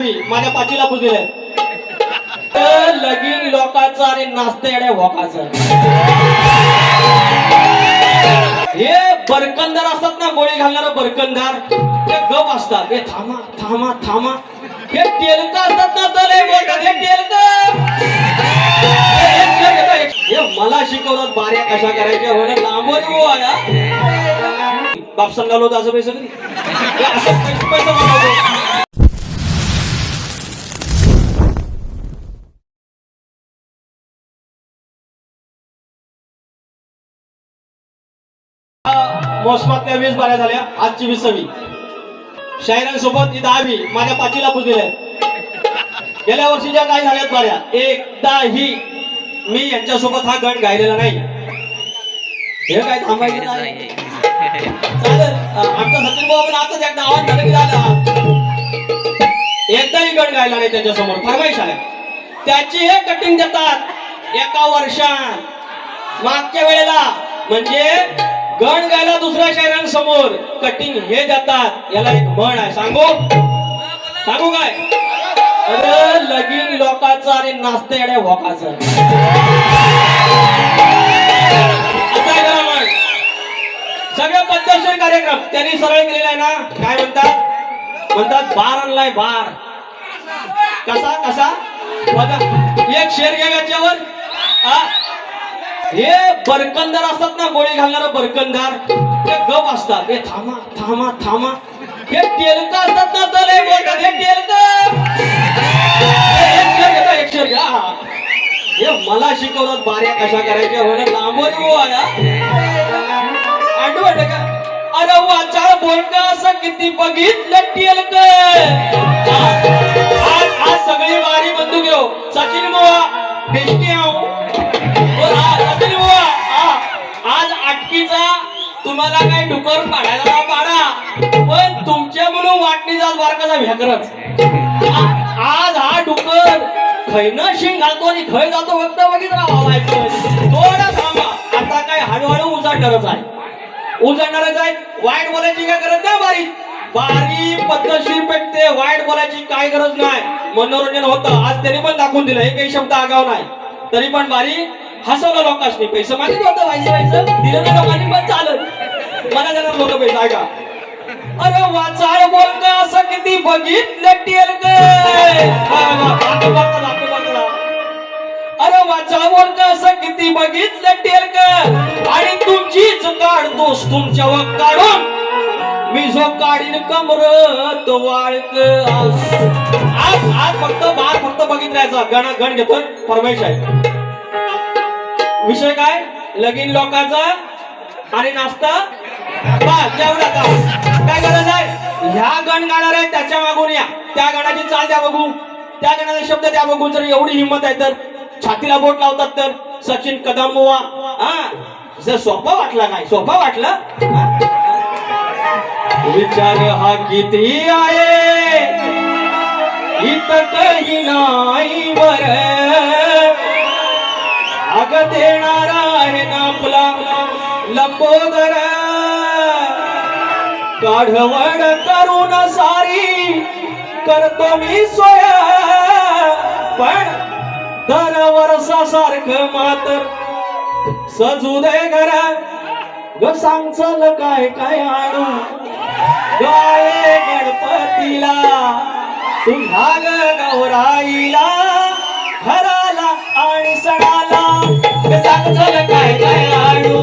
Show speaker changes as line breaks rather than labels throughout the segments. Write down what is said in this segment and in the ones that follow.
माझ्या पाठीला पुजलेलं लगीन लोकांचं आणि नाचते येड्या भोकाचं. हे बरकंदार असतात ना, गोळी घालणारे बरकंदार, ते गप असतात. हे थांबा थांबा थांबा, हे टेलक असतात ना, तर हे बोलतात हे टेलक. हे मला शिकवतात बाऱ्या कशा करायच्या. म्हणून लांबवर हो आया बाप संघालो होतं असं पैसे कधी असं पैसे बनवतो. मोसमातल्या 20 बाऱ्या झाल्या, आजची 20वी. शाहिरांसोबत ही 10वी माझ्या पाठीला पुजलेल्या आहेत. गेल्या वर्षीच्या काय झाल्यात बाऱ्या, एकदाही मी यांच्यासोबत हा गण गायलेला नाही. हे काय थांबायचं नाही चालेल. आमचा सचिन भाऊ पण आताच एकदा आवाज झाला की झाला, एकदाही गण गायला नाही त्यांच्यासमोर. फरमाईश आल्या त्याची हे कटिंग देतात एका वर्षात. मागच्या वेळेला म्हणजे गण गायला दुसऱ्या शायरांसमोर कटिंग हे देतात. याला एक म्हण आहे, सांगू सांगू काय? अरे लगीन लोकांचं आणि नाचते येड्या भोकाचं. असं आहे का म्हण? सगळे पद्धतशीर कार्यक्रम त्यांनी सरळ केलेला आहे ना. काय म्हणतात? म्हणतात बार आणलाय बार. कसा कसा बघा, एक शेर घ्या याच्यावर. हे बरकंदार असतात ना, गोळी घालणारे बरकंदार, ते गप असतात. हे थांबा थांबा थांबा, हे टेलक असतात ना, तर हे बोलतात हे टेलक. एक शेर घ्या. हे मला शिकवतात बाऱ्या कशा करायच्या. म्हणून लांबवर हो आया आठवत का? अरे वाचाळ बोलणं असं किती बघितलं टेलक. आज सगळी वारी बंदूक घेऊ. सचिन बुवा बेस्टी आहो. आज अटकीचा तुम्हाला काही डुकर पाडायला पाडा, पण तुमच्या म्हणून वाटणी जात बारकाचा भ्याकरच. आज हा डुकर खैन शिंग घालतो आणि खै जातो फक्त बघित राहायचं. थोडा थांबा, आता काय हळूहळू उजाडणारच आहे. उजाडणारच आहे. वाईट बोलायची काय गरज नाही. बारी पद्धतशीर पेटते. वाईट बोलायची काय गरज नाही. मनोरंजन होतं. आज त्यांनी पण दाखवून दिलं. हे काही शब्द आगाव नाही, तरी पण बारी हसवलं लोकांनी. पैसे मागितलं होतं व्हायचं दिलं ना लोकांनी, पण चालत मला देणार लोक पैसे. ऐका, अरे वाचाळ बोलत असं किती बघितलं टेलक. अरे वाचाळ बोलत असं किती बघितलं टेलक. आणि तुमचीच काढतोस तुमच्यावर काढून मी जो काढीन कमरत वाळक. आज फक्त बार फक्त बघित राहायचा. गण घेतो. फरमाईश आहे. विषय काय? लगीन लोकांचा आणि नाश्ता बस जेवढा. काय गरज आहे? ह्या गण गाणार आहे त्याच्या मागून या. त्या गणाची चाल द्या बघू, त्या गणाचे शब्द द्या बघू. जर एवढी हिंमत आहे तर छातीला बोट लावतात तर सचिन कदम बुवा. जर सोपा वाटला नाही, सोपा वाटला विचार हा किती आहे इथं काही नाही बर. अग देणारा आहे ना आपला लंबोदर. काढवड करून सारी करतो मी सोय, पण दर वर्षासारखं मात्र सजू दे घरा. ग सांग चल काय काय आणू गाये गणपतीला तुझ्या गौराईला घराला आणि सणाला. सांग चल काय काय आणू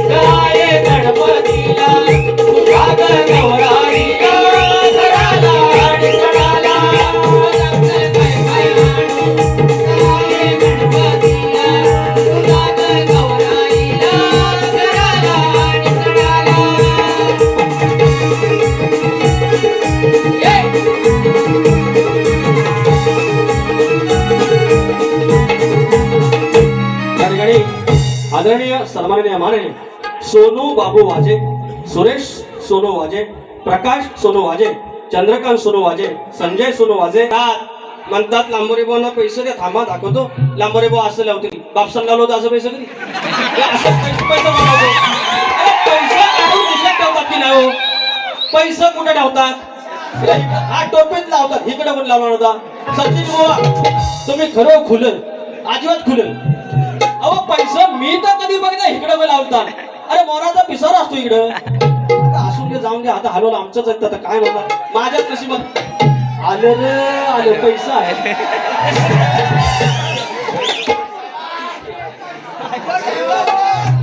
गाये गणपतीला तुझ्या गौराईला घराला आणि सणाला. आदरणीय सन्माननीय माननीय सोनू बाबू वाजे, सुरेश सोनू वाजे, प्रकाश सोनू वाजे, चंद्रकांत सोनू वाजे, संजय सोनू वाजे म्हणतात लांबोरे भाऊंना पैसे द्या. थांबा दाखवतो. लांबोरे भाऊ असं लावतील बाप संघालो होतं असं पैसे कधी असं पैसे बनवतो. पैसे काढून दिशा ठेवतात की नाही हो? पैसे कुठे ठेवतात? हा टोपीत लावतात, इकडे पण लावणार होता. सचिन बुवा तुम्ही खरं खुलल, अजिबात खुलल. अहो पैसा मी तर कधी बघितलं इकडे पण लावतात. अरे मोराचा पिसार असतो इकडं. आता असून दे, जाऊन दे, आता हलवलं आमचंच आहे, आता काय म्हणतात. माझ्याच नशिबात आलं रे आलं, पैसा आहे.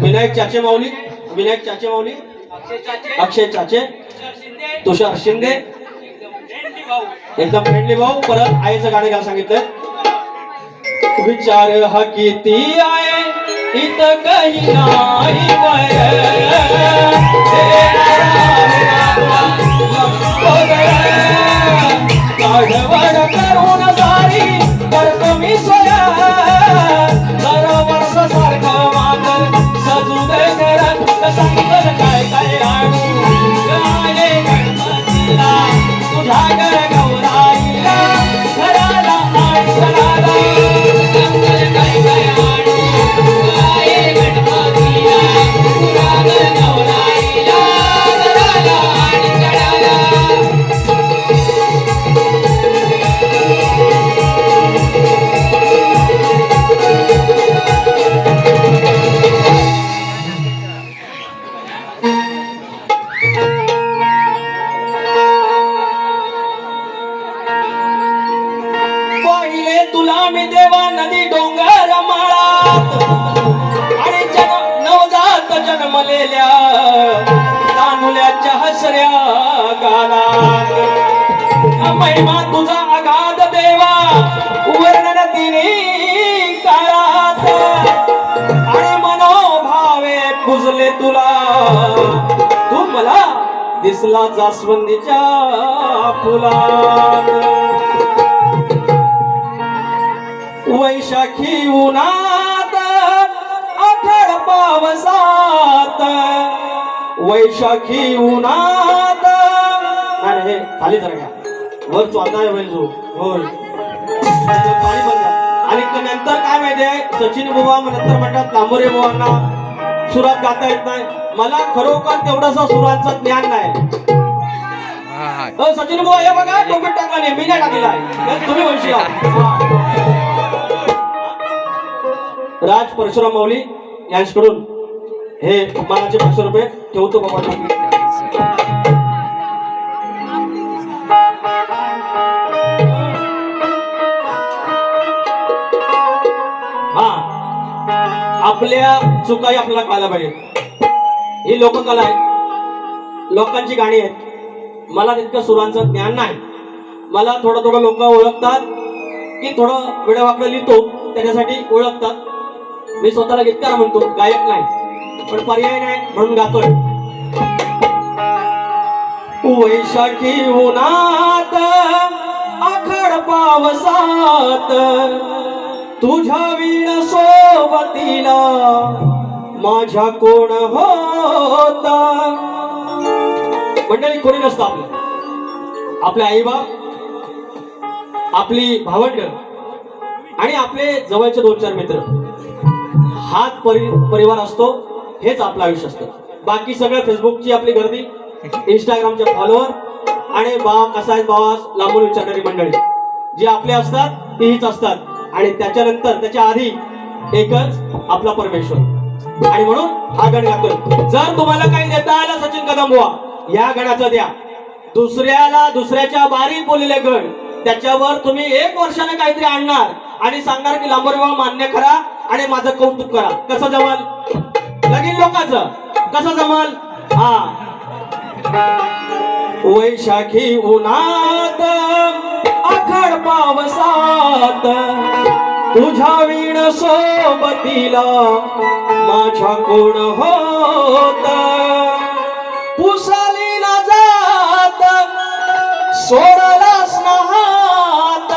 विनायक चाचे माऊली, विनायक चाचे माऊली, अक्षय चाचे, तुषार शिंदे, एकदम फ्रेंडली भाऊ. परत आईचं गाणं घ्यायला सांगितलं. विचार हा किती आहे इथं काही नाही काढवड करून सारी करतो मी सोया. दर वर्ष सारखं मातर सजू दे घरात, सांगितलं काय काय आणू गाणे गणपतीला तुझ्या घर गौराईला घराला आणि सणाला. काय काय आणू गाणे गणपतीला तुझ्या घर गौराईला घराला आणि सणाला. तुला मी देवा नदी डोंगर माळात आणि नवजात जन्मलेल्या तानुल्याच्या हसऱ्या गालात. महिमा तुझा अगाध देवा वर्णन तिने काळात आणि मनोभावे पुजले तुला. तू मला दिसला जास्वंदीच्या फुलात. वैशाखी उन्हात आषाढ पावसात, वैशाखी उन्हात. नाही हे खाली जरा घ्या, वर चौथा आहे जो होय पाणी बंद. आणि नंतर काय माहितीये, सचिन बुवा नंतर म्हणतात लांबोरे बुवांना सुरात गाता येत नाही. मला खरोखर तेवढंसं सुरांचं ज्ञान नाही. सचिन बुवा हे बघा टोपीत टाकला नाही, मी नाही टाकलेला आहे, तुम्ही वंशी. राज परशुराम माऊली यांच्याकडून हे मानाचे 500 रुपये ठेवतो बाबा. हा आपल्या चुकाही आपल्याला कळायला पाहिजे. ही लोककला आहे, लोकांची गाणी आहेत. मला तितकं सुरांचं ज्ञान नाही. मला थोडं थोडं लोक ओळखतात की थोडं वेळवाकडं लिहितो त्याच्यासाठी ओळखतात. मी स्वतःला गीतकार म्हणतो, गायक नाही, पण पर्याय नाही म्हणून गातोय. वैशाखी उन्हात आषाढ पावसात तुझ्या वीण सोबतीला माझ्या कोण होता. मंडळी कोणी नसतं आपलं, आपले आई बाप, आपली भावंड आणि आपले जवळचे 2-4 मित्र, हाच परिवार असतो. हेच आपलं आयुष्य असतं. बाकी सगळं फेसबुकची आपली गर्दी, इंस्टाग्रामचे फॉलोअर आणि बा कसा आहे बाबा लांबून विचारणारी मंडळी जी आपले असतात ती हीच असतात. आणि त्याच्यानंतर त्याच्या आधी एकच आपला परमेश्वर. आणि म्हणून हा गण गातोय. जर तुम्हाला काही देता आला सचिन कदम बुवा या गणाचं द्या. दुसऱ्याच्या बारी बोललेले गण त्याच्यावर तुम्ही 1 वर्षाने काहीतरी आणणार आणि सांगणार की लांबोरे बाबा मान्य करा आणि माझं कौतुक करा. कसं जमल? लगीन लोकांचं कसं जमल? हा वैशाखी उन्हात आषाढ पावसात तुझ्या वीण सोबतीला माझ्या कोण होत. पुसाली ना जात सोडलास ना हात,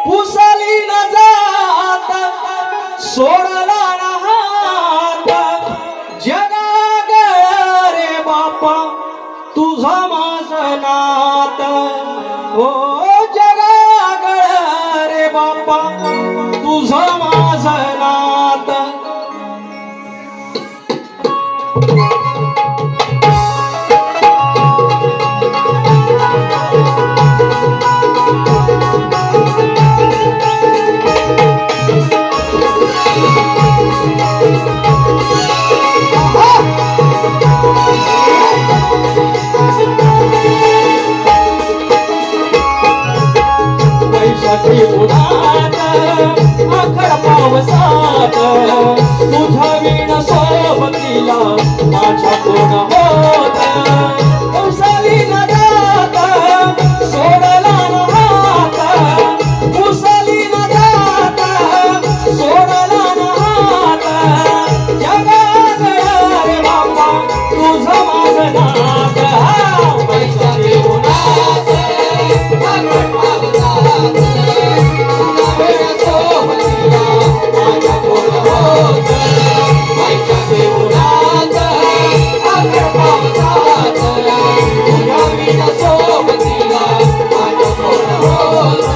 पुसाली ना जात सोडला ना हात. जगागळ रे बापा तुझा माझं नात. हो जगागळ रे बापा तुझं माझं नात. पैशाची उन्हात आखड पावसात तुझ्या वीण सोबतीला माझ्या कोण होत उसावी न जात सोडला न हात उसावी न जात सोडला न हात जगात रे बाबा तुझं माझं नात पैशाची उन्हात आखड पावसात तुझ्या वीण सोबतीला माझ्या कोण होत पैशाची उन्हात आखड पावसात तुझ्या वीण सोबतीला माझ्या कोण होत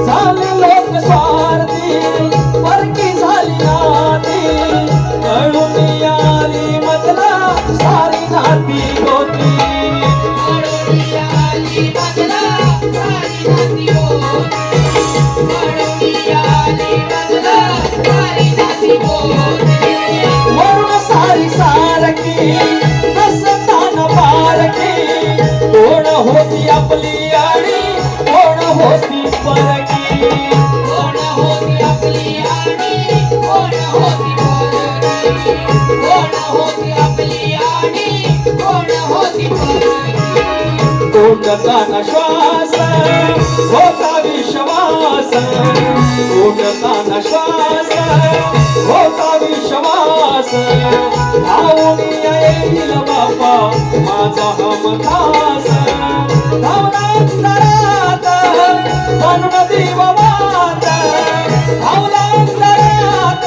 झाले लोक स्वार्थी परकी झाली नाती कळून आली मधला सारी नाती होती वरून सारी सारखी नसताना बारकी कोण होती आपली आणि कोण होती परकी
कोण होती आपली आणि कोण होती परकी कोण होती आपली आणि कोण होती परकी
कोणताना श्वास होता विश्वास कोणताना श्वास होता विश्वास धावून येईल बापा माझा हमखास धावलांतरात बनून दिववात धावलांतरात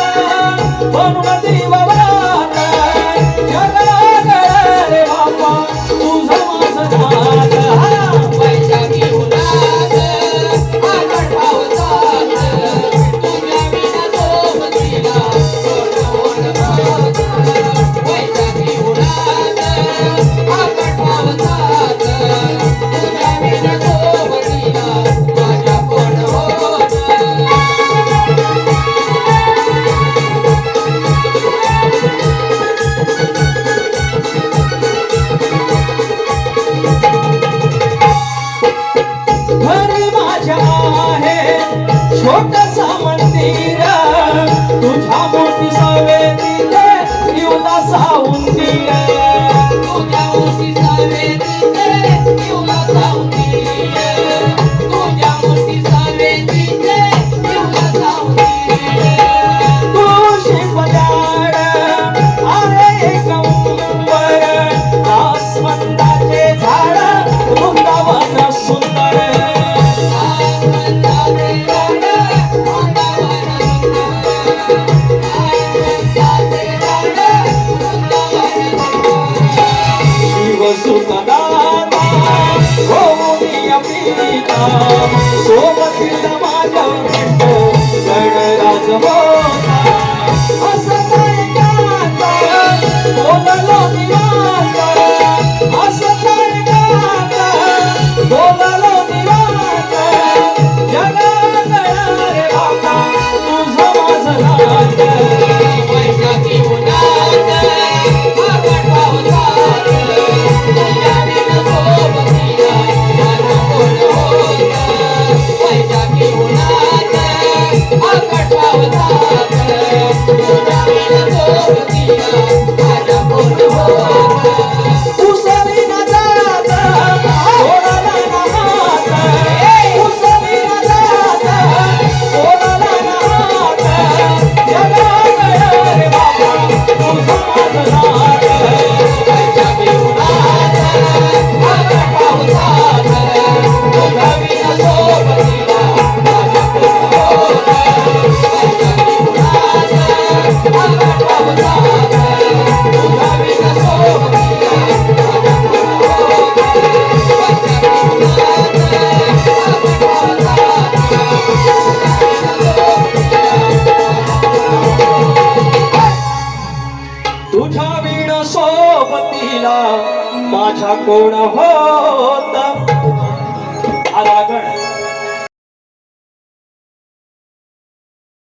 बनून दिववात जगात रे बापा तुझं माझं नात
पैशाची उन्हात आखड पावसात तुझ्या विना सोबतीला कोण होत पैशाची उन्हात आखड पावसात तुझ्या विना सोबतीला माझ्या कोण होत
घरी माझ्या आहे छोटसा मंदिर तुझ्या मोठी सवेतीते युदासा उंदीर
तुझ्या मोठीचा वेदीचे जीवला सावलीय तुझ्या मोठीचा वेदीचे जीवला सावलीय
तुळशी पदाड आहे एक उंबर आसमंदाचे झाड वृंदावन सुंदर
आनंदाचे झाड वृंदावन सुंदर आनंदाचे झाड वृंदावन सुंदर
शिवसुतदाता गोविंद पिता सोबतील माझ्या म्हणतो गणराज होता असं काय गाता बोललो निवांत असं काय गाता बोललो निवांत जगात रे बाबा तुझं माझं नात
पैशाची उन्हात आखड पावसात तुझ्या विना सोबतीला माझा कोण होत पैशाची उन्हात आखड पावसात तुझ्या विना सोबतीला माझा कोण होत
उसळी न जात सोडला न हात उसळी न जात सोडला न हात जगात रे बाबा तुझं माझं नात
पैशाची उन्हात आखड पावसात तुझ्या विना सोबतीला माझा कोण होत पैशाची उन्हात आखड पावसात तुझ्या विना सोबतीला माझा कोण होत पैशाची उन्हात आखड पावसात
तुझ्या वीण सोबतीला माझ्या कोण होत आरागण